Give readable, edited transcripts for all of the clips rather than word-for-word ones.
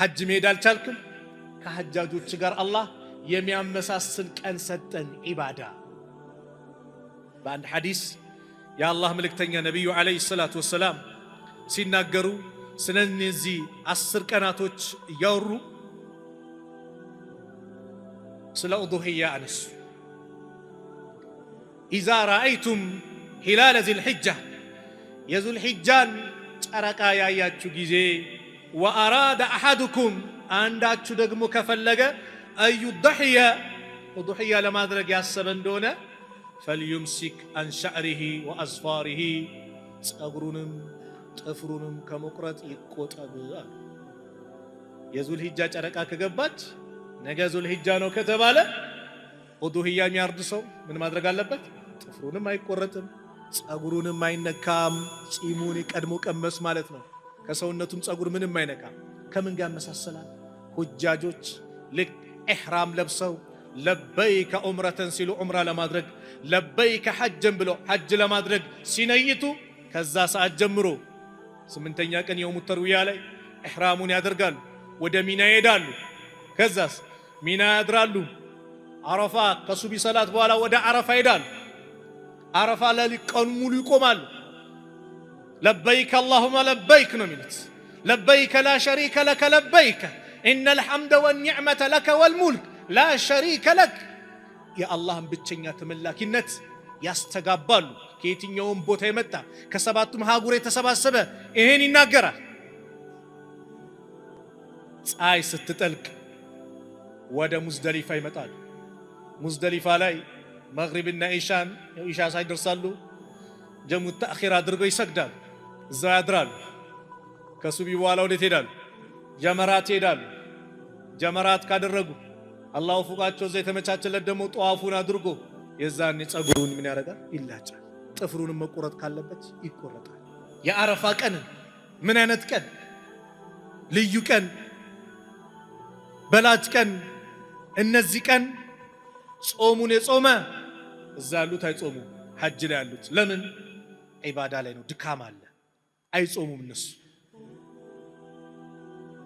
ሐጅ መሄድ አልቻልክም ከሐጃጆች ጋር አላህ የሚያመሳስል ቀን ሰጠን ኢባዳ። በአንድ ሐዲስ የአላህ መልእክተኛ ነብዩ አለይሂ ሰላቱ ወሰላም ሲናገሩ ስለነዚህ 10 ቀናቶች እያወሩ ስለ ኡዱሂያ አነሱ። ኢዛ ረአይቱም ሂላለ ዚልሒጃ የዙልሒጃን ጨረቃ ያያችሁ ጊዜ ወአራደ አሐዱኩም አንዳችሁ ደግሞ ከፈለገ አዩضحየ ኡዱሂያ ለማድረግ ያሰበ እንደሆነ ፈልዩምሲክ አን ሸዕሪሂ ወአዝፋሪሂ ጸጉሩንም ጥፍሩንም ከመቁረጥ ይቆጠብ አሉ። የዙልሒጃ ጨረቃ ከገባች ነገ ዙልሒጃ ነው ከተባለ ኡዱሂያ የሚያርድ ሰው ምን ማድረግ አለበት? ጥፍሩንም አይቆረጥም፣ ጸጉሩንም አይነካም። ጺሙን ቀድሞ ቀመስ ማለት ነው። ከሰውነቱም ጸጉር ምንም አይነካም። ከምን ጋር መሳሰላል? ሁጃጆች ልክ ኢህራም ለብሰው ለበይከ ዑምረተን ሲሉ ዑምራ ለማድረግ ለበይከ ሐጀን ብሎ ሐጅ ለማድረግ ሲነይቱ ከዛ ሰዓት ጀምሮ 8ኛ ቀን የውሙ ተርዊያ ላይ ኢህራሙን ያደርጋሉ። ወደ ሚና ይሄዳሉ። ከዛስ ሚና ያድራሉ። አረፋ ከሱቢ ሰላት በኋላ ወደ አረፋ ይሄዳሉ። አረፋ ላይ ቀኑ ሙሉ ይቆማሉ። ለበይከ አላሁመ ለበይክ ነው የሚሉት። ለበይከ ላ ሸሪከ ለከ ለበይከ ኢነል ሐምደ ወኒዕመተ ለከ ወልሙልክ ላ ሸሪከ ለክ የአላህን ብቸኛ ተመላኪነት ያስተጋባሉ። ከየትኛውም ቦታ የመጣ ከሰባቱም ሀገር የተሰባሰበ ይሄን ይናገራል። ፀሐይ ስትጠልቅ ወደ ሙዝደሊፋ ይመጣሉ። ሙዝደሊፋ ላይ መግሪብና ኢሻ ሳይደርሳሉ ጀሙ ተአኺር አድርገው ይሰግዳሉ። እዛው ያድራሉ። ከሱቢ በኋላ ወዴት ሄዳሉ? ጀመራት ሄዳሉ። ጀመራት ካደረጉ አላህ ወፍቃቸው እዛ የተመቻቸለት ደግሞ ጧፉን አድርጎ የዛኔ ጸጉሩን ምን ያደርጋል? ይላጫል። ጥፍሩንም መቆረጥ ካለበት ይቆረጣል። የአረፋ ቀን ምን አይነት ቀን? ልዩ ቀን፣ በላጭ ቀን። እነዚህ ቀን ጾሙን የጾመ እዛ ያሉት አይጾሙም፣ ሐጅ ላይ ያሉት ለምን? ዒባዳ ላይ ነው፣ ድካም አለ፣ አይጾሙም እነሱ።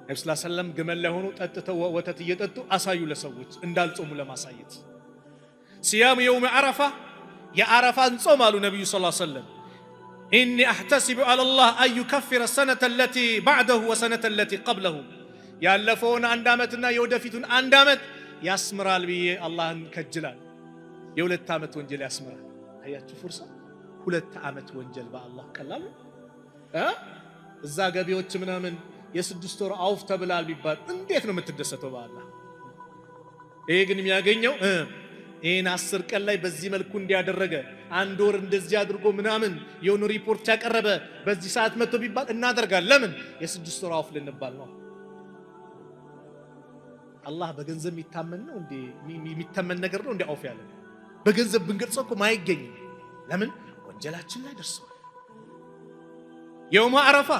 ነብዩ ሰለላሁ ዐለይሂ ወሰለም ግመል ላይ ሆኖ ጠጥተው ወተት እየጠጡ አሳዩ ለሰዎች እንዳልጾሙ ለማሳየት። ሲያም የውም ዓረፋ የዓረፋን ጾም አሉ ነብዩ ሰለላሁ ዐለይሂ ወሰለም ኢኒ አሕተሲቡ ዐለላህ አን ዩከፍረ ሰነተ ለቲ ባዕደሁ ወሰነተ ለቲ ቀብለሁ ያለፈውን 1 ዓመትና የወደፊቱን 1 ዓመት ያስምራል ብዬ አላህን ከጅላል። የ2 ዓመት ወንጀል ያስምራል። አያችሁ ፍርሳ 2 ዓመት ወንጀል በአላህ ቀላል እዛ ገቢዎች ምናምን የ6 ወር አውፍ ተብላል ቢባል እንዴት ነው የምትደሰተው በአላህ? ይሄ ግን የሚያገኘው ይሄን 10 ቀን ላይ በዚህ መልኩ እንዲያደረገ 1 ወር እንደዚህ አድርጎ ምናምን የሆነ ሪፖርት ያቀረበ በዚህ ሰዓት መጥቶ ቢባል እናደርጋለን። ለምን? የ6 ወር አውፍ ልንባል ነው። አላህ በገንዘብ የሚታመን ነው እንዴ? የሚታመን ነገር ነው እንዴ? አውፍ ያለ በገንዘብ ብንገልጸው እኮ ማይገኝ። ለምን? ወንጀላችን ላይ ደርሰዋል። የውም ዓረፋ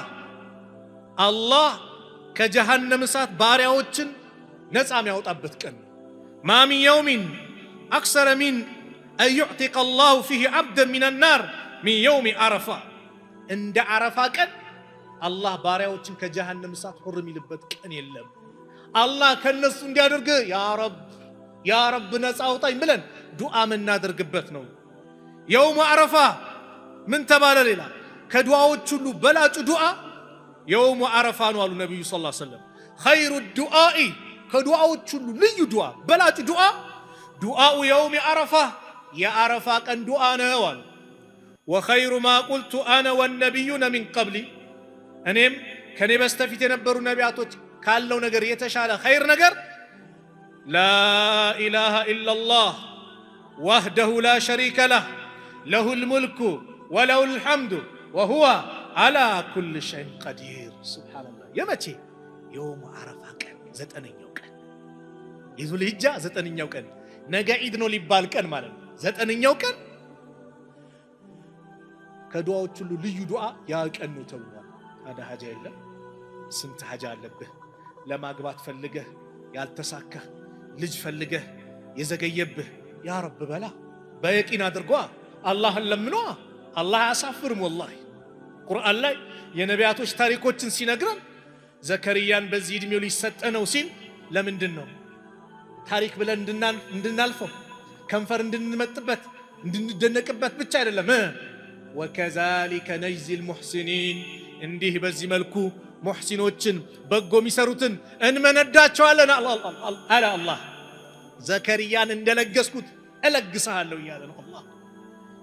አላህ ከጀሃነም እሳት ባሪያዎችን ነፃ የሚያወጣበት ቀን ነው። ማ ሚን የውሚን አክሰረ ሚን አን ዩዕቲቀ አላሁ ፊህ ዓብደን ሚነ ናር ሚን የውሚ ዓረፋ። እንደ ዓረፋ ቀን አላህ ባሪያዎችን ከጀሃነም እሳት ሁር የሚልበት ቀን የለም። አላህ ከነሱ እንዲያደርግ ያ ረብ ነፃ አውጣኝ ብለን ዱዓ የምናደርግበት ነው። የውም ዓረፋ ምን ተባለ? ሌላ ከዱዓዎች ሁሉ በላጩ ዱዓ የውም ዓረፋ ነው አሉ ነብዩ ሰለላሁ ዐለይሂ ወሰለም። ኸይሩ ዱዓኢ ከዱዓዎች ሁሉ ልዩ ዱዓ በላጩ ዱዓ ዱዓኡ የውም ዓረፋ የዓረፋ ቀን ዱዓ ነው አሉ። ወኸይሩ ማ ቁልቱ አነ ወነቢዩነ ሚን ቀብሊ እኔም ከኔ በስተፊት የነበሩ ነቢያቶች ካለው ነገር የተሻለ ኸይር ነገር ላ ኢላሃ ኢላላህ ወህደሁ ላ ሸሪከ ለህ ለሁል ሙልኩ ወለሁል ሐምዱ ወሁወ አላ ኩል ሸይን ቀዲር። ሱብሓነላህ። የመቼ? የውም ዓረፋ ቀን 9ኛው ቀን የዙልሂጃ 9ኛው ቀን ነገ ዒድ ነው ሊባል ቀን ማለት ነው። 9ኛው ቀን ከዱዓዎች ሁሉ ልዩ ዱዓ ያ ቀን ነው ተብሏል። ታዲያ ሀጃ የለም? ስንት ሀጃ አለብህ? ለማግባት ፈልገህ ያልተሳካህ፣ ልጅ ፈልገህ የዘገየብህ ያ ረብ በላ በየቂን አድርጓ አላህን ለምኗ። አላህ አያሳፍርም ወላሂ። ቁርአን ላይ የነቢያቶች ታሪኮችን ሲነግረን ዘከርያን በዚህ እድሜው ሊሰጠ ነው ሲል ለምንድን ነው ታሪክ ብለን እንድናልፈው ከንፈር እንድንመጥበት እንድንደነቅበት ብቻ አይደለም። ወከዛሊከ ነጅዚል ሙሕሲኒን እንዲህ በዚህ መልኩ ሙሕሲኖችን በጎ የሚሰሩትን እንመነዳቸዋለን አለ አላህ። ዘከርያን እንደለገስኩት እለግስሃለሁ እያለ ነው አላህ።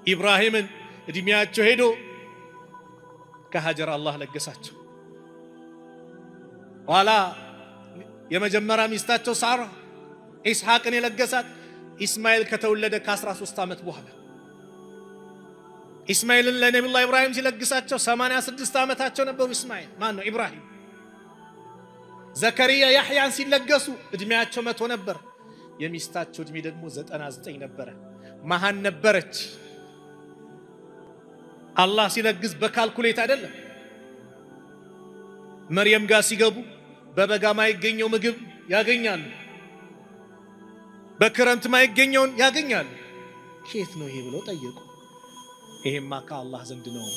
ኢብራሂምን እድሜያቸው ሄዶ ከሀጀር አላህ ለገሳቸው። ኋላ የመጀመሪያ ሚስታቸው ሳራ ኢስሐቅን የለገሳት ኢስማኤል ከተወለደ ከ13 ዓመት በኋላ ኢስማኤልን ለነብዩላህ ኢብራሂም ሲለግሳቸው 86 ዓመታቸው ነበሩ። ኢስማኤል ማን ነው? ኢብራሂም። ዘከርያ ያህያን ሲለገሱ እድሜያቸው 100 ነበር። የሚስታቸው እድሜ ደግሞ 99 ነበረ። መሃን ነበረች። አላህ ሲለግስ በካልኩሌት አይደለም። መርየም ጋር ሲገቡ በበጋ ማይገኘው ምግብ ያገኛሉ፣ በክረምት ማይገኘውን ያገኛሉ። ከየት ነው ይሄ ብለው ጠየቁ። ይሄማ ከአላህ ዘንድ ነው።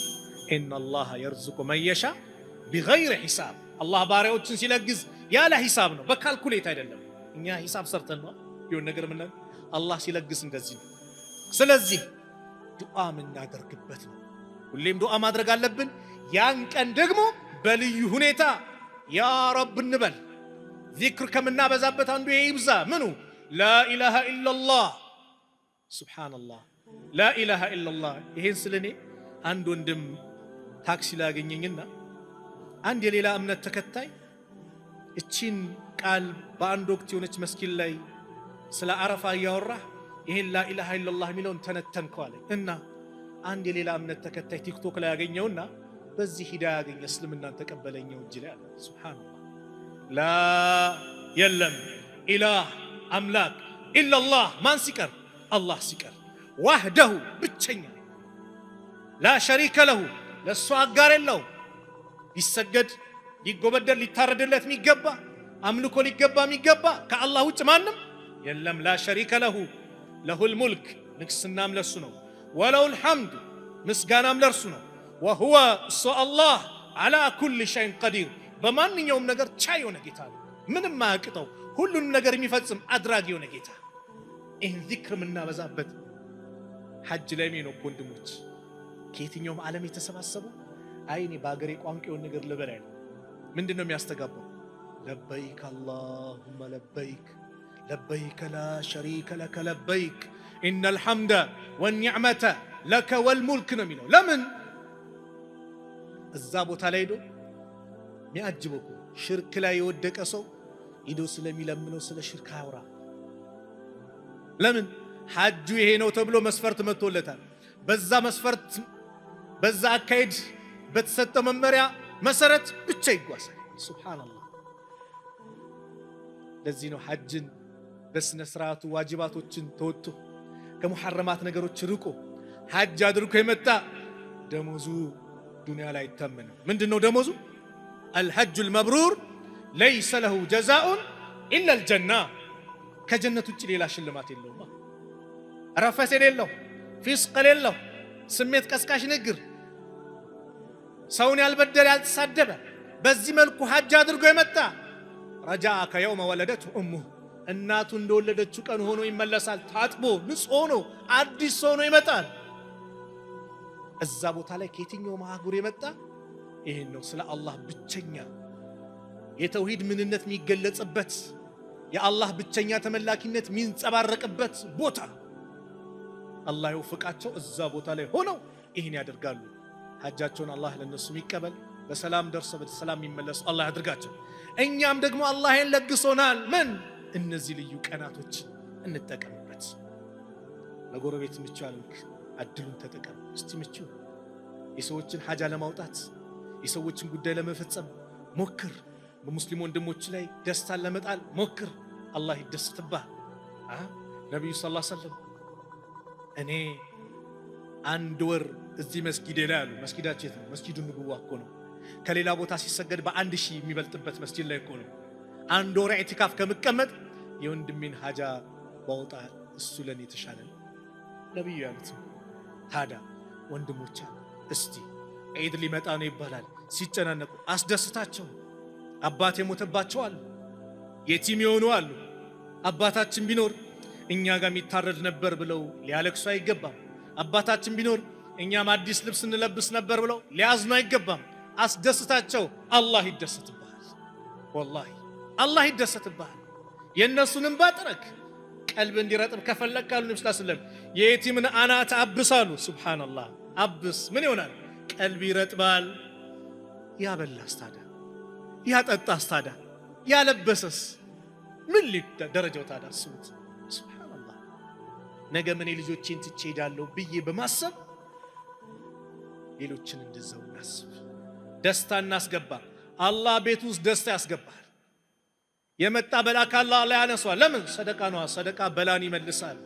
ኢነላህ የርዝቁ መን የሻ ቢገይሪ ሒሳብ። አላህ ባሪያዎችን ሲለግስ ያለ ሒሳብ ነው፣ በካልኩሌት አይደለም። እኛ ሒሳብ ሰርተን ነው ይሁን ነገር ምን አላህ ሲለግስ እንደዚህ ነው። ስለዚህ ዱዓ የምናደርግበት ነው። ሁሌም ዱዓ ማድረግ አለብን። ያን ቀን ደግሞ በልዩ ሁኔታ ያ ረብ እንበል። ዚክር ከምናበዛበት አንዱ ይብዛ። ምኑ ላኢላሃ ኢላላህ ሱብሓነላህ፣ ላኢላሃ ኢላላህ። ይሄን ስለኔ አንድ ወንድም ታክሲ ላይ ያገኘኝና አንድ የሌላ እምነት ተከታይ እቺን ቃል በአንድ ወቅት የሆነች መስጊድ ላይ ስለ አረፋ እያወራ ይሄን ላኢላሃ ኢላላህ የሚለውን ተነተንከው አለኝ። እና አንድ የሌላ እምነት ተከታይ ቲክቶክ ላይ ያገኘውና በዚህ ሂዳያ ያገኘ እስልምናን ተቀበለኛው እጅ ላይ አለ። ሱብሃንአላህ። ላ የለም ኢላህ አምላክ ኢላላህ ማን ሲቀር? አላህ ሲቀር። ዋህደሁ ብቸኛ፣ ላ ሸሪከ ለሁ ለሱ አጋር የለው። ሊሰገድ ሊጎበደል ሊታረድለት የሚገባ አምልኮ ሊገባ የሚገባ ከአላህ ውጭ ማንም የለም። ላ ሸሪከ ለሁ ለሁል ሙልክ ንግስናም ለሱ ነው። ወለሁል ሐምድ ምስጋናም ለርሱ ነው። ወሁወ እሱ አላህ ዓላ ኩል ሸይን ቀዲር በማንኛውም ነገር ቻይ የሆነ ጌታ ነው። ምንም ማያቅተው ሁሉንም ነገር የሚፈጽም አድራጊ የሆነ ጌታ። ይህን ዚክር የምናበዛበት ሐጅ ላይ ነው ወንድሞች። ከየትኛውም ዓለም የተሰባሰቡ አይኔ በአገሬ ቋንቋ የሆነ ነገር ልበል አይደል? ምንድነው የሚያስተጋባው? ለበይክ አላሁመ ለበይክ ለበይከ ላ ሸሪከ ለከ ለበይክ ኢነል ሐምደ ወኒዕመተ ለከ ወልሙልክ ነው የሚለው። ለምን እዛ ቦታ ላይ ሄዶ የሚያጅበው ሽርክ ላይ የወደቀ ሰው ሄዶ ስለሚለምነው ስለ ሽርክ አያውራ። ለምን ሐጁ ይሄ ነው ተብሎ መስፈርት መጥቶለታል። በዛ መስፈርት በዛ አካሄድ በተሰጠው መመሪያ መሰረት ብቻ ይጓዛል። ሱብሃንአላህ። ለዚህ ነው ሐጅን በስነ ስርዓቱ ዋጅባቶችን ተወጥቶ ከሙሐረማት ነገሮች ርቆ ሐጅ አድርጎ የመጣ ደሞዙ ዱንያ ላይ አይታመንም። ምንድነው ደሞዙ? አልሐጁል መብሩር ለይሰ ለሁ ጀዛኡን ኢላ አልጀና። ከጀነት ውጭ ሌላ ሽልማት የለውም። ረፈስ የሌለው፣ ፊስቅ የሌለው፣ ስሜት ቀስቃሽ ንግር፣ ሰውን ያልበደለ ያልተሳደበ፣ በዚህ መልኩ ሐጅ አድርጎ የመጣ ረጃአ ከየውመ ወለደቱ እሙሁ እናቱ እንደወለደችው ቀን ሆኖ ይመለሳል። ታጥቦ ንጹህ ሆኖ አዲስ ሆኖ ይመጣል። እዛ ቦታ ላይ ከየትኛው ማህጉር የመጣ ይሄን ነው ስለ አላህ ብቸኛ የተውሂድ ምንነት የሚገለጽበት የአላህ ብቸኛ ተመላኪነት የሚንጸባረቅበት ቦታ። አላህ ይወፍቃቸው። እዛ ቦታ ላይ ሆነው ይህን ያደርጋሉ። ሐጃቸውን አላህ ለነሱ የሚቀበል በሰላም ደርሰው በሰላም የሚመለሱ አላህ ያድርጋቸው። እኛም ደግሞ አላህን ለግሶናል። ምን እነዚህ ልዩ ቀናቶች እንጠቀምበት። ለጎረቤት ምቹ አልክ አድሉን ተጠቀም። እስቲ ምቹ የሰዎችን ሐጃ ለማውጣት የሰዎችን ጉዳይ ለመፈጸም ሞክር። በሙስሊም ወንድሞች ላይ ደስታን ለመጣል ሞክር። አላህ ይደሰትብሃል። ነብዩ ሰለላሁ ዐለይሂ ወሰለም እኔ አንድ ወር እዚህ መስጊድ ላይ አሉ። መስጊዳችን ነው፣ መስጊዱ ንቡዋ እኮ ነው። ከሌላ ቦታ ሲሰገድ በ1000 የሚበልጥበት መስጊድ ላይ እኮ ነው። አንድ ወር ኢዕቲካፍ ከመቀመጥ የወንድሜን ሐጃ ባወጣ እሱ ለኔ የተሻለ ነው ነብዩ ያሉት። ታዲያ ወንድሞች እስቲ ዒድ ሊመጣ ነው ይባላል፣ ሲጨናነቁ አስደስታቸው። አባት የሞተባቸው አሉ፣ የቲም የሆኑ አሉ። አባታችን ቢኖር እኛ ጋር የሚታረድ ነበር ብለው ሊያለቅሱ አይገባም። አባታችን ቢኖር እኛም አዲስ ልብስ እንለብስ ነበር ብለው ሊያዝኑ አይገባም። አስደስታቸው፣ አላህ ይደሰትብሃል። ወላሂ አላህ ይደሰትብሃል። የእነሱንም ባጥረክ ቀልብ እንዲረጥብ ከፈለክ አሉ ነብዩ ሰለላሁ ዐለይሂ ወሰለም የየቲምን አናት አብሳሉ። ሱብሃንአላህ አብስ ምን ይሆናል? ቀልብ ይረጥባል። ያበላስ ታዲያ፣ ያጠጣስ ታዲያ፣ ያለበሰስ ምን ደረጃው ታዲያ አስቡት። ሱብሃንአላህ ነገ ምን ልጆቼን ትቼ ሄዳለሁ ብዬ በማሰብ ሌሎችን እንደዛው እናስብ። ደስታ እናስገባ። አላህ ቤት ውስጥ ደስታ ያስገባል። የመጣ በላ ካላህ ላይ ያነሷል። ለምን? ሰደቃ ነው። ሰደቃ በላን ይመልሳል።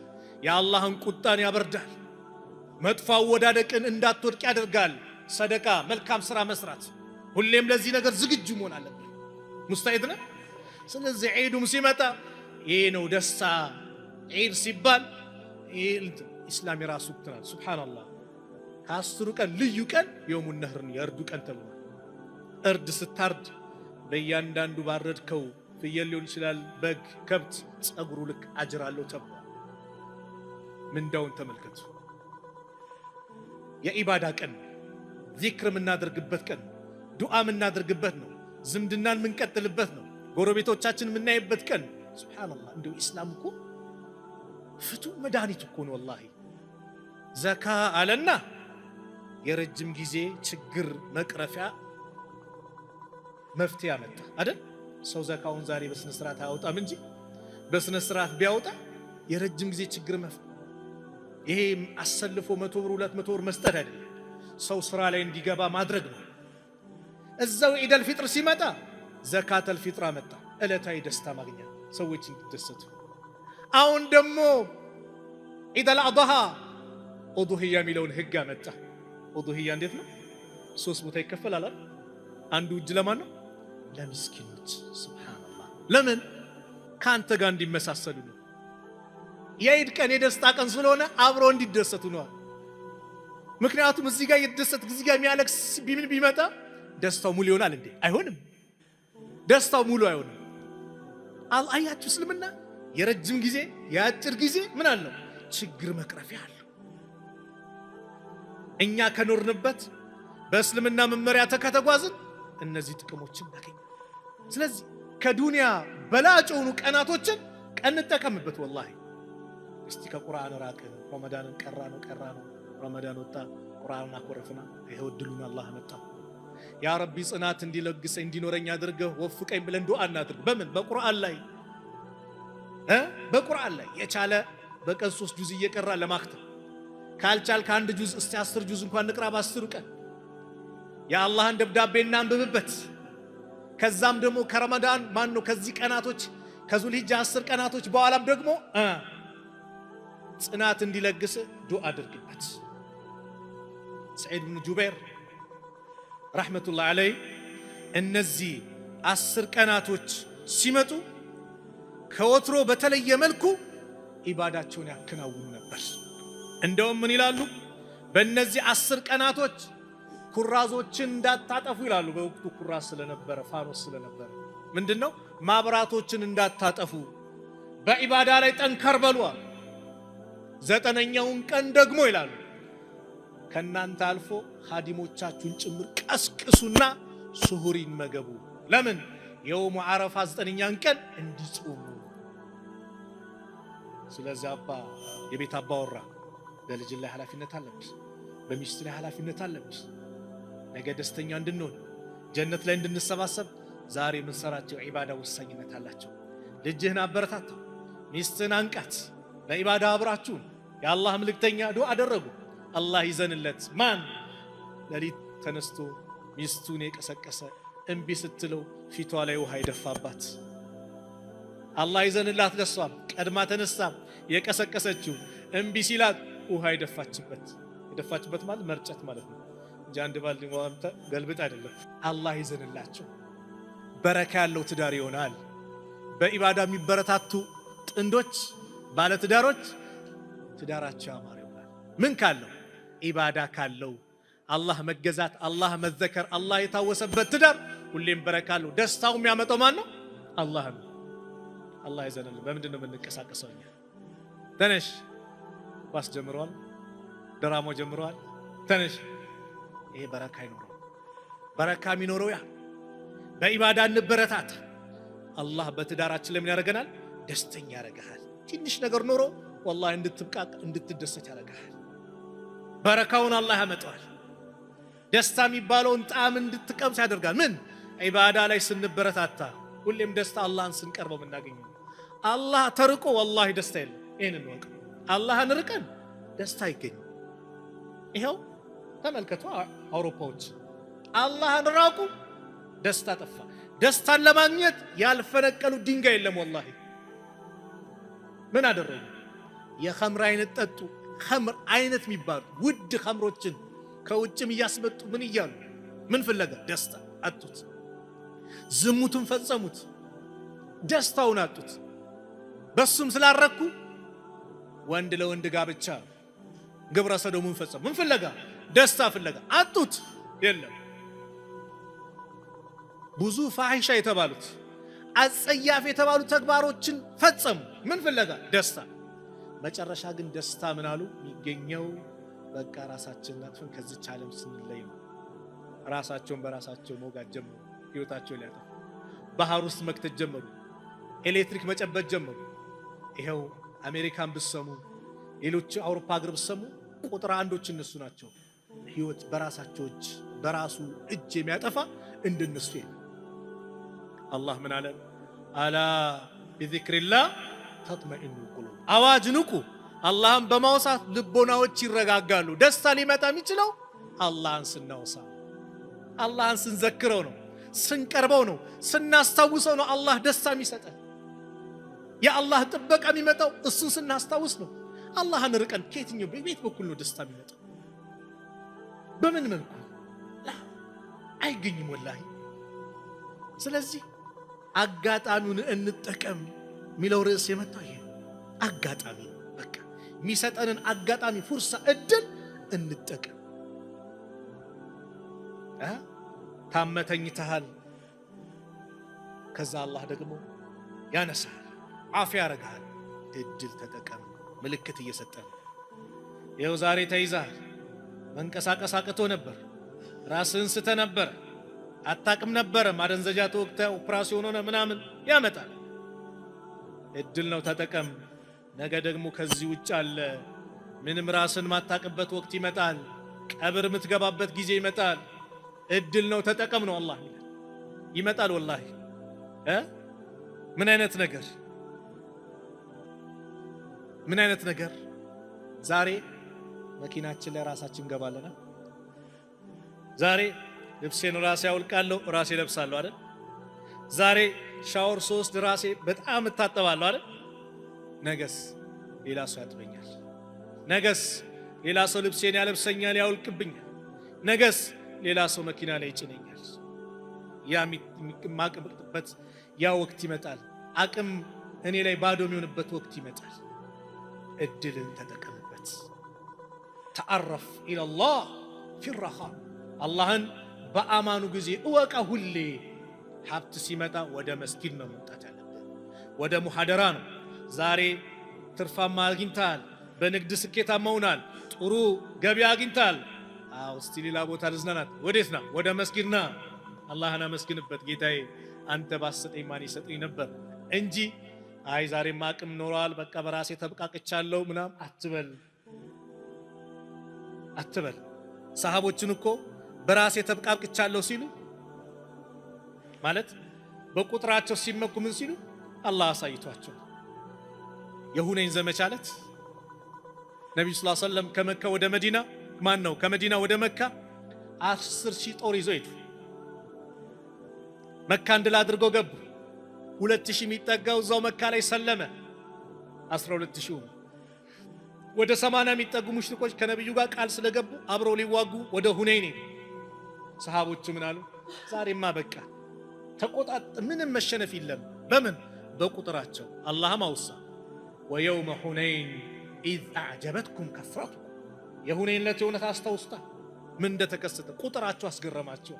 የአላህን ቁጣን ያበርዳል። መጥፎ አወዳደቅን እንዳትወድቅ ያደርጋል። ሰደቃ፣ መልካም ስራ መስራት፣ ሁሌም ለዚህ ነገር ዝግጁ መሆን አለብን። ሙስታዒድ ነህ። ስለዚህ ዒዱም ሲመጣ ይሄ ነው ደስታ። ዒድ ሲባል ኢስላም የራሱ ትናል። ሱብሃንአላህ ከአስሩ ቀን ልዩ ቀን የውሙ ነህር የእርዱ ቀን ተብሏል። እርድ ስታርድ በእያንዳንዱ ባረድከው ፍየል ሊሆን ይችላል፣ በግ፣ ከብት ጸጉሩ ልክ አጅር አለው ተብሏል። ምንዳውን ተመልከቱ። የኢባዳ ቀን ነው። ዚክር የምናደርግበት ቀን ነው። ዱዓ የምናደርግበት ነው። ዝምድናን የምንቀጥልበት ነው። ጎረቤቶቻችን የምናይበት ቀን። ሱብሃንአላህ እንደው ኢስላም እኮ ፍቱን መድኃኒት እኮ ነው። ወላሂ ዘካ አለና የረጅም ጊዜ ችግር መቅረፊያ መፍትሄ ያመጣ አይደል? ሰው ዘካውን ዛሬ በስነ ስርዓት አያወጣም እንጂ በስነ ስርዓት ቢያወጣ የረጅም ጊዜ ችግር መፍትሄ። ይሄ አሰልፎ 100 ብር 200 ብር መስጠት አይደለም፣ ሰው ስራ ላይ እንዲገባ ማድረግ ነው። እዛው ዒደል ፊጥር ሲመጣ ዘካተል ፊጥር አመጣ፣ ዕለታዊ ደስታ ማግኛ፣ ሰዎች እንዲደሰቱ። አሁን ደግሞ ዒደል አድሃ ኡዱሂያ የሚለውን ህግ አመጣ። ኡዱሂያ እንዴት ነው? 3 ቦታ ይከፈላል አይደል? አንዱ እጅ ለማን ነው? ለምስኪኖች። ሱብሃንአላህ ለምን? ካንተ ጋር እንዲመሳሰሉ ነው። የዒድ ቀን የደስታ ቀን ስለሆነ አብሮ እንዲደሰቱ ነው። ምክንያቱም እዚህ ጋር የተደሰት እዚህ ጋር የሚያለቅስ ቢመጣ ደስታው ሙሉ ይሆናል እንዴ? አይሆንም። ደስታው ሙሉ አይሆንም። አያችሁ፣ እስልምና የረጅም ጊዜ የአጭር ጊዜ ምን አለው? ችግር መቅረፊያ አለው። እኛ ከኖርንበት በእስልምና መመሪያ ተከተጓዝን እነዚህ ጥቅሞችን እናገኝ። ስለዚህ ከዱንያ በላጭ የሆኑ ቀናቶችን እንጠቀምበት። ወላሂ እስቲ ከቁርአን ራቅን፣ ረመዳንን ቀራ ነው ረመዳን ወጣ፣ ቁርአንን አኮረፍና ይሄው ድሉን አላህ መጣ። ያ ረቢ ጽናት እንዲለግሰኝ እንዲኖረኝ አድርገህ ወፍቀኝ ብለን ዱዓ እናድርግ። በምን? በቁርአን ላይ በቁርአን ላይ የቻለ በቀን 3 ጁዝ እየቀራ ለማክተም ካልቻል ከአንድ ጁዝ እስቲ 10 ጁዝ እንኳን ንቅራ። በ10 ቀን የአላህን ደብዳቤ እናንብብበት። ከዛም ደግሞ ከረመዳን ነው ከዚህ ቀናቶች ከዙልሂጃ 10 ቀናቶች በኋላም ደግሞ ጽናት እንዲለግስ ዱዓ አድርግበት። ሰዒድ ብን ጁበይር ረሕመቱላህ ዐለይህ እነዚህ 10 ቀናቶች ሲመጡ ከወትሮ በተለየ መልኩ ኢባዳቸውን ያከናውኑ ነበር። እንደውም ምን ይላሉ? በእነዚህ 10 ቀናቶች ኩራዞችን እንዳታጠፉ ይላሉ። በወቅቱ ኩራዝ ስለነበረ ፋኖስ ስለነበረ ምንድነው ማብራቶችን እንዳታጠፉ፣ በኢባዳ ላይ ጠንከር በሉ። 9ኛውን ቀን ደግሞ ይላሉ ከናንተ አልፎ ኻዲሞቻችሁን ጭምር ቀስቅሱና ሱሁር ይመገቡ። ለምን? የውሙ ዓረፋ 9ኛን ቀን እንዲጾሙ። ስለዚህ የቤት አባወራ በልጅ ላይ ኃላፊነት አለብሽ፣ በሚስት ላይ ኃላፊነት አለብሽ። ነገ ደስተኛ እንድንሆን ጀነት ላይ እንድንሰባሰብ ዛሬ የምንሰራቸው ዒባዳ ወሳኝነት አላቸው። ልጅህን አበረታታው፣ ሚስትህን አንቃት፣ በዒባዳ አብራችሁን። የአላህ መልእክተኛ ዱዓ አደረጉ፣ አላህ ይዘንለት። ማን? ሌሊት ተነስቶ ሚስቱን የቀሰቀሰ እምቢ ስትለው ፊቷ ላይ ውሃ ይደፋባት። አላህ ይዘንላት። ለሷም ቀድማ ተነሳ የቀሰቀሰችው እምቢ ሲላት ውሃ የደፋችበት ማለት መርጨት ማለት ነው እንጂ አንድ ባልዲ ወንተ ገልብጥ አይደለም። አላህ ይዘንላቸው። በረካ ያለው ትዳር ይሆናል። በኢባዳ የሚበረታቱ ጥንዶች ባለ ትዳሮች ትዳራቸው ያማረ ይሆናል። ምን ካለው? ኢባዳ ካለው፣ አላህ መገዛት፣ አላህ መዘከር፣ አላህ የታወሰበት ትዳር ሁሌም በረካሉ ደስታው የሚያመጣው ማን ነው? አላህ ነው። አላህ ይዘንልን። በምንድን ነው የምንንቀሳቀሰው እኛ? ተነሽ ኳስ ጀምሯል፣ ድራማው ጀምሯል፣ ተነሽ። ይሄ በረካ ይኖረው። በረካ የሚኖረው ያ በኢባዳ እንበረታታ። አላህ በትዳራችን ለምን ያደርገናል? ደስተኛ ያደርጋል። ትንሽ ነገር ኖሮ ወላሂ እንድትብቃቅ እንድትደሰት ያደርጋል። በረካውን አላህ ያመጣዋል። ደስታ የሚባለውን ጣዕም እንድትቀምስ ያደርጋል። ምን ኢባዳ ላይ ስንበረታታ፣ ሁሌም ደስታ አላህን ስንቀርበው የምናገኘው። አላህ ተርቆ ወላሂ ደስታ የለም። ይሄንን ወቅ አላህን ርቀን ደስታ አይገኝም። ይሄው ተመልከቱ፣ አውሮፓዎች አላህን ራቁ፣ ደስታ ጠፋ። ደስታን ለማግኘት ያልፈነቀሉ ድንጋይ የለም። ወላሂ ምን አደረጉ? የኸምር አይነት ጠጡ። ኸምር አይነት የሚባሉ ውድ ኸምሮችን ከውጭም እያስመጡ ምን እያሉ ምን ፍለጋ? ደስታ አጡት። ዝሙቱን ፈጸሙት፣ ደስታውን አጡት። በሱም ስላረኩ ወንድ ለወንድ ጋብቻ ግብረ ሰዶሙን ፈጸሙ። ምን ፍለጋ? ደስታ ፍለጋ አጡት። የለም ብዙ ፋሂሻ የተባሉት አጸያፍ የተባሉ ተግባሮችን ፈጸሙ። ምን ፍለጋ? ደስታ። መጨረሻ ግን ደስታ ምን አሉ? የሚገኘው በቃ ራሳችንን አጥፈን ከዚች ዓለም ስንለይ ነው። ራሳቸውን በራሳቸው መውጋት ጀመሩ። ህይወታቸው ሊያጠፉ ባህር ውስጥ መክተት ጀመሩ። ኤሌክትሪክ መጨበጥ ጀመሩ። ይሄው አሜሪካን ብሰሙ፣ ሌሎች አውሮፓ ሀገር ብሰሙ ቁጥር አንዶች እነሱ ናቸው። ህይወት በራሳቸው እጅ በራሱ እጅ የሚያጠፋ እንደነሱ የለም። አላህ ምን አለ? አላ ቢዚክሪላህ ተጥመኢኑ ቁሉብ። አዋጅ ንቁ፣ አላህን በማውሳት ልቦናዎች ይረጋጋሉ። ደስታ ሊመጣ የሚችለው አላህን ስናወሳ፣ አላህን ስንዘክረው ነው፣ ስንቀርበው ነው፣ ስናስታውሰው ነው። አላህ ደስታ የሚሰጠን የአላህ ጥበቃ የሚመጣው እሱን ስናስታውስ ነው። አላህን ርቀን ከየትኛው ቤት በኩል ነው ደስታ የሚመጣው? በምን መልኩ አይገኝም ወላሂ። ስለዚህ አጋጣሚውን እንጠቀም የሚለው ርዕስ የመጣው ይሄ አጋጣሚ፣ በቃ የሚሰጠንን አጋጣሚ ፉርሳ እድል እንጠቀም። ታመተኝተሃል፣ ከዛ አላህ ደግሞ ያነሳል፣ አፍ ያረጋል። እድል ተጠቀም። ምልክት እየሰጠን ይኸው ዛሬ ተይዛል። መንቀሳቀስ አቅቶ ነበር፣ ራስህን ስተ ነበር፣ አታቅም ነበር፣ ማደንዘጃ ተወቅተ ኦፕራሲዮን ሆነ ምናምን ያመጣል። እድል ነው፣ ተጠቀም። ነገ ደግሞ ከዚህ ውጭ አለ። ምንም ራስን ማታቅበት ወቅት ይመጣል። ቀብር የምትገባበት ጊዜ ይመጣል። እድል ነው፣ ተጠቀም ነው አላህ ይመጣል። ወላሂ ምን አይነት ነገር ምን አይነት ነገር! ዛሬ መኪናችን ላይ ራሳችን ገባለና፣ ዛሬ ልብሴን ራሴ አውልቃለሁ፣ ራሴ ለብሳለሁ አይደል? ዛሬ ሻወር ሶስት ራሴ በጣም እታጠባለሁ አይደል? ነገስ ሌላ ሰው ያጥበኛል። ነገስ ሌላ ሰው ልብሴን ያለብሰኛል፣ ያውልቅብኛል። ነገስ ሌላ ሰው መኪና ላይ ይጭነኛል። ያ ማቅብቅበት ያ ወቅት ይመጣል። አቅም እኔ ላይ ባዶ የሚሆንበት ወቅት ይመጣል። እድልን ተጠቀምበት። ተዓረፍ ኢለላህ ፊረኻ፣ አላህን በአማኑ ጊዜ እወቃ። ሁሌ ሀብት ሲመጣ ወደ መስጊድ ነው መምጣት ያለብን፣ ወደ ሙሐደራ ነው። ዛሬ ትርፋማ አግኝታል፣ በንግድ ስኬታማ ሆናል፣ ጥሩ ገቢ አግኝታል። እስቲ ሌላ ቦታ ልዝናናት፣ ወዴት ና? ወደ መስጊድ ና። አላህን አመስግንበት። ጌታዬ አንተ ባሰጠኝ ማን ይሰጠኝ ነበር እንጂ አይ ዛሬማ አቅም ኖሯል በቃ በራሴ ተብቃቅቻለሁ ምናም አትበል አትበል። ሰሃቦችን እኮ በራሴ ተብቃቅቻለሁ ሲሉ ማለት በቁጥራቸው ሲመኩ ምን ሲሉ አላህ አሳይቷቸው። የሁነይን ዘመቻ ዕለት ነብዩ ሰለላሁ ዐለይሂ ወሰለም ከመካ ወደ መዲና ከመዲና ወደ መካ 10,000 ጦር ይዘው ሄዱ። መካን ድል አድርገው ገቡ። 2,000 የሚጠጋው እዛው መካ ላይ ሰለመ። 12,000 ወደ 80 የሚጠጉ ሙሽሪኮች ከነብዩ ጋር ቃል ስለገቡ አብረው ሊዋጉ ወደ ሁነይን ሄዱ። ሰሃቦቹ ምን አሉ? ዛሬማ በቃ ተቆጣጥ፣ ምንም መሸነፍ የለም። በምን? በቁጥራቸው። አላህም አውሳ ወየውመ ሁነይን ኢዝ አዕጀበትኩም ከፍረቱኩም፣ የሁነይን ዕለት የሆነት አስታውስታ ምን እንደተከሰተ ቁጥራቸው አስገረማቸው።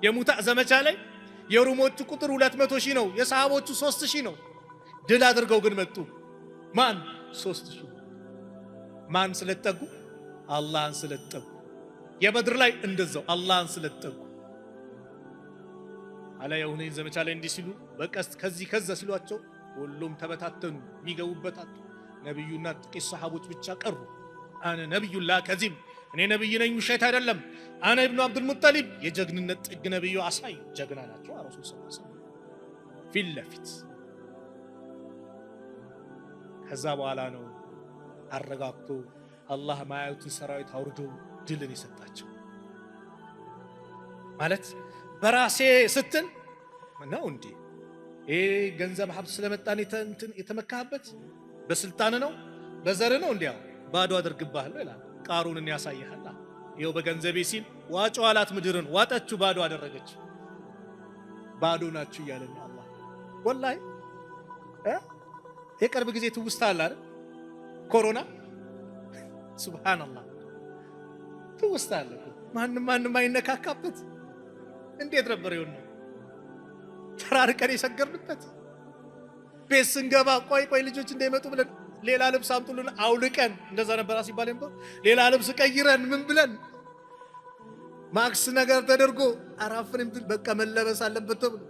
የሙታ ዘመቻ ላይ የሩሞቹ ቁጥር 200,000 ነው፣ የሰሃቦቹ 3,000 ነው። ድል አድርገው ግን መጡ። ማን 3,000 ማን ስለተጠጉ? አላህን ስለተጠጉ። የበድር ላይ እንደዛው አላህን ስለተጠጉ አላ የሁነይን ዘመቻ ላይ እንዲህ ሲሉ በቀስት ከዚህ ከዛ ሲሏቸው ሁሉም ተበታተኑ፣ የሚገቡበት አጡ። ነብዩና ጥቂት ሰሃቦች ብቻ ቀሩ። አነ ነብዩላ ከዚብ እኔ ነብይ ነኝ ውሸት አይደለም። አነ ኢብኑ አብዱል ሙጠሊብ የጀግንነት ጥግ ነብዩ አሳዩ። ጀግና ናቸው ረሱል ሰለላሁ ዐለይሂ ወሰለም ፊት ለፊት። ከዛ በኋላ ነው አረጋግቶ አላህ ማያዩትን ሰራዊት አውርዶ ድልን የሰጣቸው። ማለት በራሴ ስትል ነው እንዴ? ይሄ ገንዘብ ሀብት ስለመጣን የተመካበት በስልጣን ነው በዘር ነው እንዴ? ባዶ አድርግባለሁ ይላል። ቃሩንን ያሳያል። ይሄው በገንዘቤ ሲል ዋጮ አላት ምድርን፣ ዋጠችው፣ ባዶ አደረገች። ባዶ ናችሁ እያለ ነው አላህ። ወላሂ የቅርብ ጊዜ ትውስታ አለ አይደል? ኮሮና ሱብሃንአላህ ትውስታ አለ። ማንም አይነካካበት። እንዴት ነበር ይሆን? ተራርቀን የሰገርንበት ቤት ስንገባ ቆይ ልጆች እንዳይመጡ ብለን ሌላ ልብስ አምጡልን አውልቀን፣ እንደዛ ነበር ሲባል ነበር። ሌላ ልብስ ቀይረን ምን ብለን ማክስ ነገር ተደርጎ አራፍንም በቃ መለበስ አለበት ተብሎ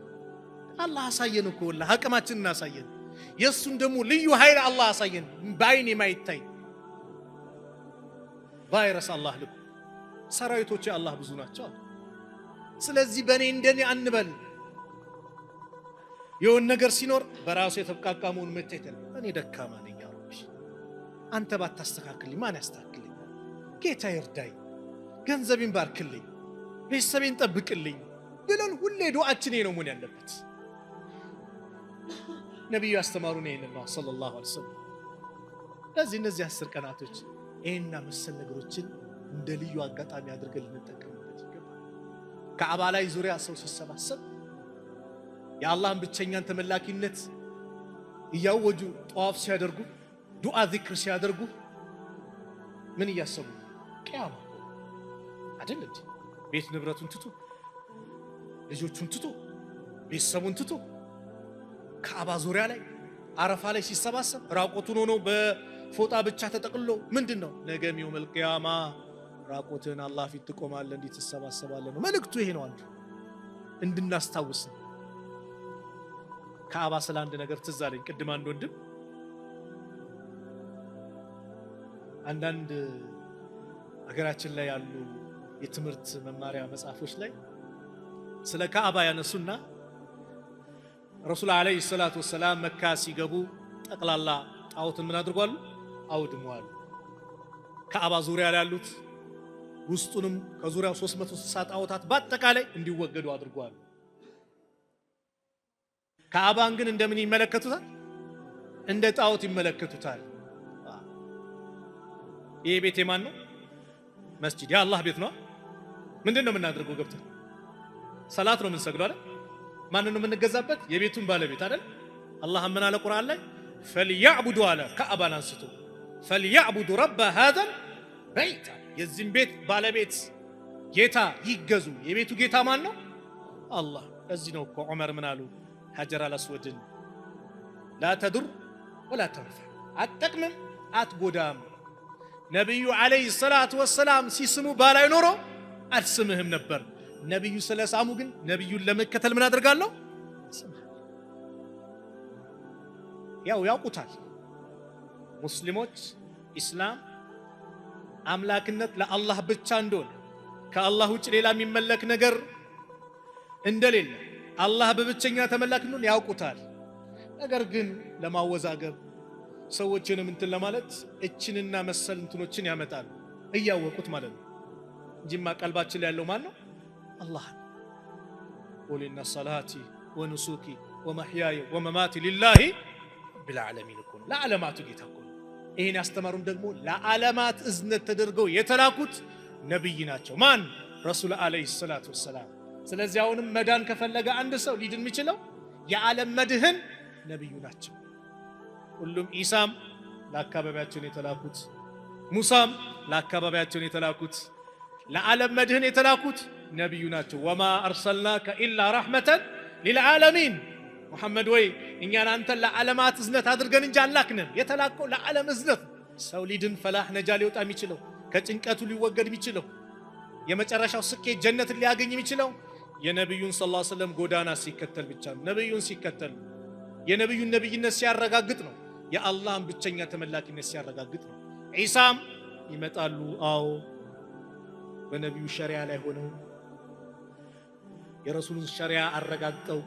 አላህ አሳየን እኮ ወላሂ አቅማችንን አሳየን። የሱን ደግሞ ልዩ ኃይል አላህ አሳየን። በአይን የማይታይ ቫይረስ አላህ ልኩ። ሰራዊቶች አላህ ብዙ ናቸው። ስለዚህ በእኔ እንደኔ አንበል። የሆነ ነገር ሲኖር በራሱ የተብቃቃ መሆኑን መታየት ነው። እኔ ደካማ ነኝ ያ ረቢ፣ አንተ ባታስተካክልኝ ማን ያስተካክልኝ? ጌታ ይርዳኝ፣ ገንዘቤን ባርክልኝ፣ ቤተሰቤን ጠብቅልኝ ብለን ሁሌ ዱዓችን ነው መሆን ያለበት። ነብዩ ያስተማሩን ይሄን ነው ሰለላሁ ዐለይሂ ወሰለም። ለዚህ እነዚህ 10 ቀናቶች ይሄንና መሰል ነገሮችን እንደ ልዩ አጋጣሚ አድርገን ልንጠቀምበት ይገባል። ከአባ ላይ ዙሪያ ሰው ሲሰባሰብ የአላህን ብቸኛን ተመላኪነት እያወጁ ጧፍ ሲያደርጉ ዱዓ ዚክር ሲያደርጉ ምን እያሰቡ? ቂያማ አይደል እንዴ? ቤት ንብረቱን ትቶ ልጆቹን ትቶ ቤተሰቡን ትቶ ከአባ ዙሪያ ላይ አረፋ ላይ ሲሰባሰብ ራቆቱን ሆኖ በፎጣ ብቻ ተጠቅልሎ ምንድነው? ነገም የውመል ቂያማ ራቆትን አላህ ፊት ትቆማለህ፣ እንዴት ተሰባሰባለህ ነው መልእክቱ። ይሄ ነው አንዱ እንድናስታውስ ነው። ከአባ ስለ አንድ ነገር ትዝ አለኝ። ቅድም አንድ ወንድም አንዳንድ ሀገራችን ላይ ያሉ የትምህርት መማሪያ መጽሐፎች ላይ ስለ ከአባ ያነሱና ረሱል አለይሂ ሰላቱ ወሰላም መካ ሲገቡ ጠቅላላ ጣዖትን ምን አድርጓሉ? አውድመዋል። ከአባ ዙሪያ ላይ ያሉት ውስጡንም ከዙሪያው 360 ጣዖታት በአጠቃላይ እንዲወገዱ አድርጓል። ከአባን ግን እንደምን ይመለከቱታል? እንደ ጣዖት ይመለከቱታል። ይሄ ቤት የማን ነው? መስጂድ የአላህ ቤት ነው። ምንድነው የምናደርገው? ገብተን ሰላት ነው የምንሰግደው አይደል? ማንን ነው የምንገዛበት? የቤቱን ባለቤት አይደል? አላህ ምን አለ ቁርአን ላይ? ፈልያዕቡዱ አለ። ከአባን አንስቶ ፈልያዕቡዱ ረበ ሃዛል በይት፣ የዚህም ቤት ባለቤት ጌታ ይገዙ። የቤቱ ጌታ ማን ነው? አላህ። እዚህ ነው እኮ ዑመር ምን አሉ? ሐጀር አልአስወድን ላ ተዱር ወላ ተንፈዕ፣ አትጠቅምም አትጎዳም። ነቢዩ ዓለይሂ ሰላቱ ወሰላም ሲስሙ ባላይ ኖሮ አልስምህም ነበር። ነቢዩ ስለሳሙ ግን ነቢዩን ለመከተል ምን አደርጋለሁ? ያው ያውቁታል ሙስሊሞች ኢስላም አምላክነት ለአላህ ብቻ እንደሆነ፣ ከአላህ ውጭ ሌላ የሚመለክ ነገር እንደሌለ፣ አላህ በብቸኛ ተመላክ እንደሆነ ያውቁታል። ነገር ግን ለማወዛገብ ሰዎችንም እንትን ለማለት እችንና መሰል እንትኖችን ያመጣሉ እያወቁት ማለት ነው። እንጂማ ቀልባችን ላይ ያለው ማን ነው? አላህ። ቁል ኢነ ሰላቲ ወኑሱኪ ወመሕያየ ወመማቲ ሊላሂ ረቢል ዓለሚን እኮ ነው፣ ለዓለማቱ ጌታ እኮ ነው። ይህን ያስተማሩን ደግሞ ለዓለማት እዝነት ተደርገው የተላኩት ነቢይ ናቸው። ማን? ረሱል ዓለይሂ ሰላቱ ወሰላም። ስለዚህ አሁንም መዳን ከፈለገ አንድ ሰው ሊድን የሚችለው የዓለም መድህን ነቢዩ ናቸው። ሁሉም ኢሳም ለአካባቢያቸውን የተላኩት፣ ሙሳም ለአካባቢያቸውን የተላኩት፣ ለዓለም መድህን የተላኩት ነብዩ ናቸው። ወማ አርሰልናከ ኢላ ረሕመተን ሊልዓለሚን ሙሐመድ ወይ እኛን አንተን ለዓለማት እዝነት አድርገን እንጂ አላክንም። የተላከው ለዓለም እዝነት ሰው ሊድን ፈላህ ነጃ ሊወጣ የሚችለው ከጭንቀቱ ሊወገድ የሚችለው የመጨረሻው ስኬት ጀነትን ሊያገኝ የሚችለው የነብዩን ሰለላሁ ዐለይሂ ወሰለም ጎዳና ሲከተል ብቻ ነው። ነብዩን ሲከተል የነብዩን ነብይነት ሲያረጋግጥ ነው። የአላህን ብቸኛ ተመላኪነት ሲያረጋግጥ ነው። ዒሳም ይመጣሉ። አዎ በነብዩ ሸሪዓ ላይ ሆነው የረሱሉን ሸሪዓ አረጋግጠው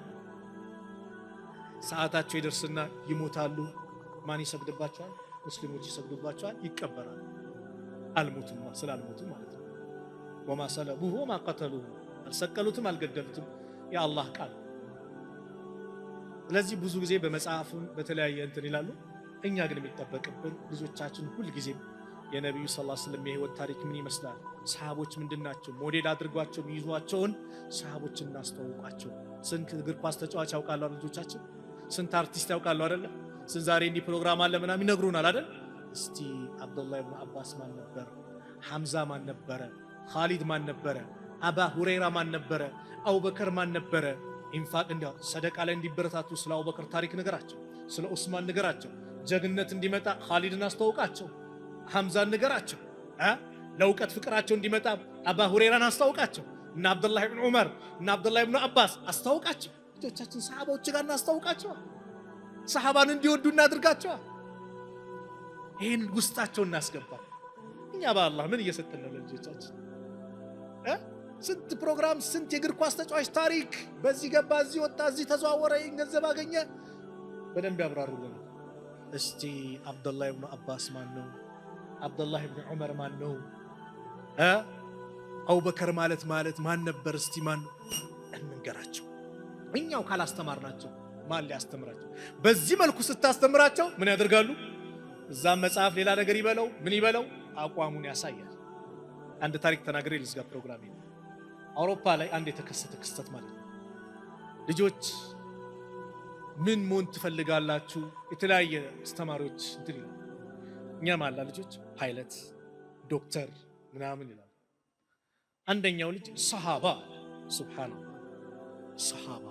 ሰዓታቸው ይደርስና ይሞታሉ። ማን ይሰግድባቸዋል? ሙስሊሞች ይሰግዱባቸዋል፣ ይቀበራሉ። አልሞቱም ስላልሞቱ ማለት ነው። ወማ ሰለቡሁ ወማ ቀተሉሁ አልሰቀሉትም አልገደሉትም የአላህ ቃል። ስለዚህ ብዙ ጊዜ በመጽሐፍም በተለያየ እንትን ይላሉ። እኛ ግን የሚጠበቅብን ልጆቻችን ሁል ጊዜም የነብዩ ሰለላሁ ዐለይሂ ወሰለም የህይወት ታሪክ ምን ይመስላል፣ ሰሃቦች ምንድናቸው፣ ሞዴል አድርጓቸው የሚይዟቸውን ሰሃቦችን እናስተዋውቃቸው። ስንት እግር ኳስ ተጫዋች ያውቃሉ ልጆቻችን? ስንት አርቲስት ያውቃሉ አይደል? ስንት ዛሬ እንዲህ ፕሮግራም አለ ምናምን ይነግሩናል አይደል? እስቲ አብዱላህ ኢብኑ አባስ ማን ነበር? ሐምዛ ማን ነበረ? ኻሊድ ማን ነበረ? አባ ሁረይራ ማን ነበረ? አቡበከር ማን ነበረ? ኢንፋቅ እንዲያው ሰደቃ ላይ እንዲበረታቱ ስለ አቡበከር ታሪክ ንገራቸው፣ ስለ ዑስማን ንገራቸው። ጀግንነት እንዲመጣ ኻሊድን አስተዋውቃቸው፣ ሐምዛን ንገራቸው። ለእውቀት ፍቅራቸው እንዲመጣ አባ ሁረይራን አስተዋውቃቸው፣ እና አብዱላህ ኢብኑ ዑመር እና አብዱላህ ኢብኑ አባስ አስተዋውቃቸው። ልጆቻችን ሰሃባዎች ጋር እናስተዋውቃቸው፣ ሰሃባን እንዲወዱ እናድርጋቸው። ይህን ውስጣቸው እናስገባ። እኛ በአላህ ምን እየሰጠን ነው ለልጆቻችን? ስንት ፕሮግራም፣ ስንት የእግር ኳስ ተጫዋች ታሪክ፣ በዚህ ገባ፣ እዚህ ወጣ፣ እዚህ ተዘዋወረ፣ ገንዘብ አገኘ፣ በደንብ ያብራሩልን። እስቲ አብዱላህ ኢብኑ አባስ ማን ነው? አብዱላህ ኢብኑ ዑመር ማን ነው? አቡበከር ማለት ማን ነበር? እስቲ ማን ነው እንንገራቸው። እኛው ካላስተማርናቸው ማን ሊያስተምራቸው? በዚህ መልኩ ስታስተምራቸው ምን ያደርጋሉ? እዛም መጽሐፍ ሌላ ነገር ይበለው ምን ይበለው አቋሙን ያሳያል። አንድ ታሪክ ተናግሬ ልዝጋ ፕሮግራም። አውሮፓ ላይ አንድ የተከሰተ ክስተት ማለት ነው። ልጆች ምን መሆን ትፈልጋላችሁ? የተለያየ አስተማሪዎች እንትን ይላሉ። እኛም አላ ልጆች ፓይለት፣ ዶክተር ምናምን ይላሉ። አንደኛው ልጅ ሰሃባ፣ ሱብሃንአላህ ሰሃባ፣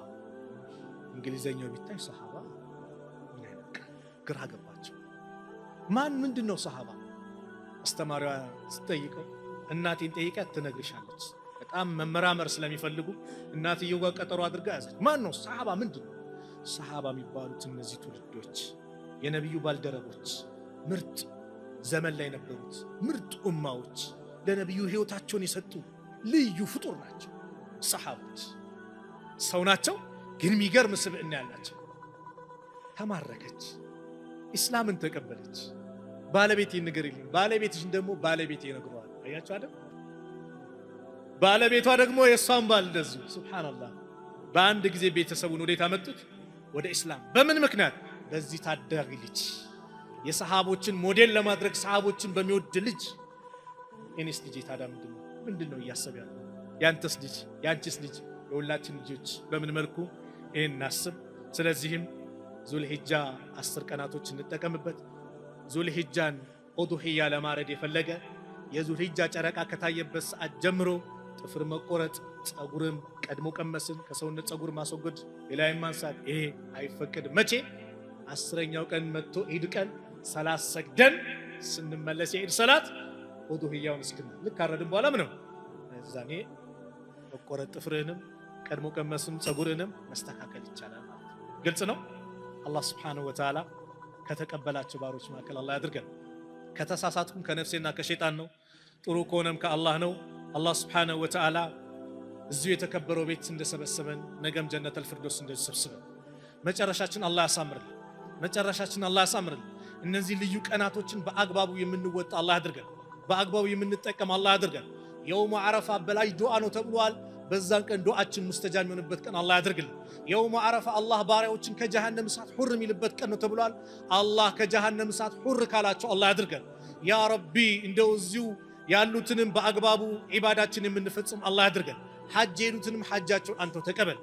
እንግሊዘኛው ቢታይ ሰሃባ ግራ ገባቸው። ማን ምንድነው ሰሃባ? አስተማሪዋ ስትጠይቀው እናቴን ጠይቃት ትነግርሻለች። በጣም መመራመር ስለሚፈልጉ እናትየው ጋር ቀጠሮ አድርጋ ያዘች። ማን ነው ሰሃባ? ምንድነው ሰሃባ የሚባሉት? እነዚህ ትውልዶች የነብዩ ባልደረቦች፣ ምርጥ ዘመን ላይ የነበሩት ምርጥ ኡማዎች፣ ለነብዩ ህይወታቸውን የሰጡ ልዩ ፍጡር ናቸው። ሰሃቦች ሰው ናቸው፣ ግን የሚገርም ስብዕና ያላቸው። ተማረከች፣ ኢስላምን ተቀበለች። ባለቤቴ ንገሪልኝ፣ ባለቤትሽን ደግሞ ባለቤቴ ይነግረዋል። አያችሁ አይደል? ባለቤቷ ደግሞ የሷን ባል እንደዚሁ። ሱብሃንአላህ በአንድ ጊዜ ቤተሰቡን ወዴት አመጡት? ወደ ኢስላም። በምን ምክንያት? በዚህ ታዳጊ ልጅ የሰሃቦችን ሞዴል ለማድረግ ሰሃቦችን በሚወድ ልጅ። የኔስ ልጅ ታዲያ ምንድነው እያሰብ ያለው? ያንተስ ልጅ፣ ያንቺስ ልጅ፣ የሁላችን ልጆች በምን መልኩ ይሄን እናስብ። ስለዚህም ዙልሂጃ 10 ቀናቶች እንጠቀምበት። ዙልሂጃን ኡድሂያ ለማረድ የፈለገ የዙልሂጃ ጨረቃ ከታየበት ሰዓት ጀምሮ ጥፍር መቆረጥ፣ ጸጉርም ቀድሞ ቀመስን ከሰውነት ጸጉር ማስወገድ፣ የላይን ማንሳት ይሄ አይፈቀድም። መቼ? 10ኛው ቀን መጥቶ ዒድ ቀን ሰላት ሰግደን ስንመለስ የዒድ ሰላት ኡድሂያውን እስክን ልክ አረድን በኋላ ምንም እዛኔ መቆረጥ፣ ጥፍርህንም ቀድሞ ቀመስም ጸጉርህንም መስተካከል ይቻላል ማለት ነው። ግልጽ ነው። አላህ Subhanahu Wa Ta'ala ከተቀበላቸው ባሮች መካከል አላህ ያድርገን። ከተሳሳትኩም ከነፍሴና ከሸይጣን ነው፣ ጥሩ ከሆነም ከአላህ ነው። አላህ Subhanahu Wa Ta'ala እዚሁ የተከበረው ቤት እንደሰበሰበን ነገም ጀነተል ፊርደውስ እንደሰበሰበን መጨረሻችን አላህ ያሳምርልን። መጨረሻችን አላህ ያሳምርልን። እነዚህ ልዩ ቀናቶችን በአግባቡ የምንወጣ አላህ ያድርገን። በአግባቡ የምንጠቀም አላህ ያድርገን። የውሙ ዓረፋ በላይ ዱዓ ነው ተብሏል። በዛን ቀን ዱዓችን ሙስተጃብ የሚሆንበት ቀን አላህ ያድርግልን። የውሙ ዓረፋ አላህ ባሪያዎችን ከጀሃነም እሳት ሁር የሚልበት ቀን ነው ተብሏል። አላህ ከጀሃነም እሳት ሁር ካላቸው አላህ ያድርገን። ያ ረቢ እንደው እዚሁ ያሉትንም በአግባቡ ዒባዳችን የምንፈጽም አላህ ያድርገን። ሐጅ የሄዱትንም ሐጃቸውን አንተው ተቀበል።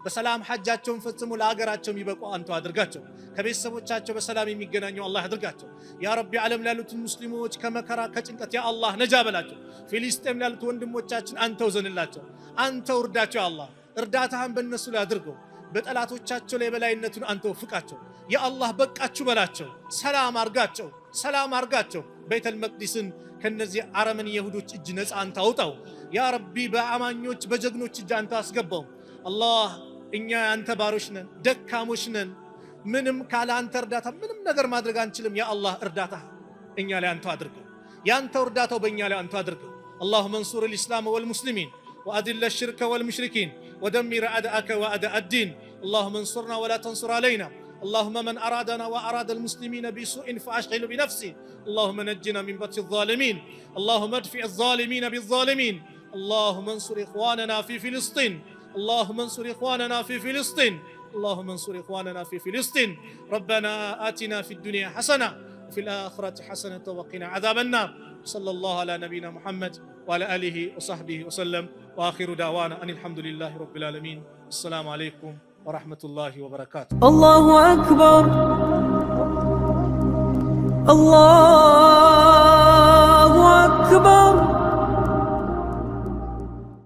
በሰላም ሐጃቸውን ፈጽሞ ለሀገራቸው የሚበቁ አንተ አድርጋቸው። ከቤተሰቦቻቸው በሰላም የሚገናኙ አላህ አድርጋቸው። ያ ረቢ ዓለም ላሉት ሙስሊሞች ከመከራ ከጭንቀት ያ አላህ ነጃ በላቸው። ፊሊስጤም ላሉት ወንድሞቻችን አንተው ዘንላቸው፣ አንተው እርዳቸው። ያ አላህ እርዳታህን በእነሱ ላይ አድርገው። በጠላቶቻቸው ላይ በላይነቱን አንተው ፍቃቸው። ያ አላህ በቃችሁ በላቸው፣ ሰላም አርጋቸው፣ ሰላም አርጋቸው። ቤተል መቅዲስን ከነዚህ አረመን ይሁዶች እጅ ነፃ አንተ አውጣው። ያ ረቢ በአማኞች በጀግኖች እጅ አንተ አስገባው። አላህ እኛ ያንተ ባሮች ነን፣ ደካሞች ነን። ምንም ካለ አንተ እርዳታ ምንም ነገር ማድረግ አንችልም። ያ አላህ እርዳታ እኛ ላይ አንተ አድርገው፣ ያንተው እርዳታው በእኛ ላይ አንተ አድርገው። اللهم انصر الإسلام والمسلمين وأذل الشرك والمشركين ودمر أعداءك وأعداء الدين. اللهم انصرنا ولا تنصر علينا. اللهم من أرادنا وأراد المسلمين بسوء فأشغله بنفسه. اللهم نجنا من بطش الظالمين. اللهم ادفع الظالمين بالظالمين. اللهم انصر إخواننا في فلسطين. اللهم انصر إخواننا في فلسطين. اللهم انصر إخواننا في فلسطين. ربنا آتنا في الدنيا حسنة وفي الآخرة حسنة وقنا عذاب النار. صلى الله على نبينا محمد وعلى آله وصحبه وسلم. وآخر دعوانا أن الحمد لله رب العالمين. السلام عليكم ورحمة الله وبركاته. الله أكبر الله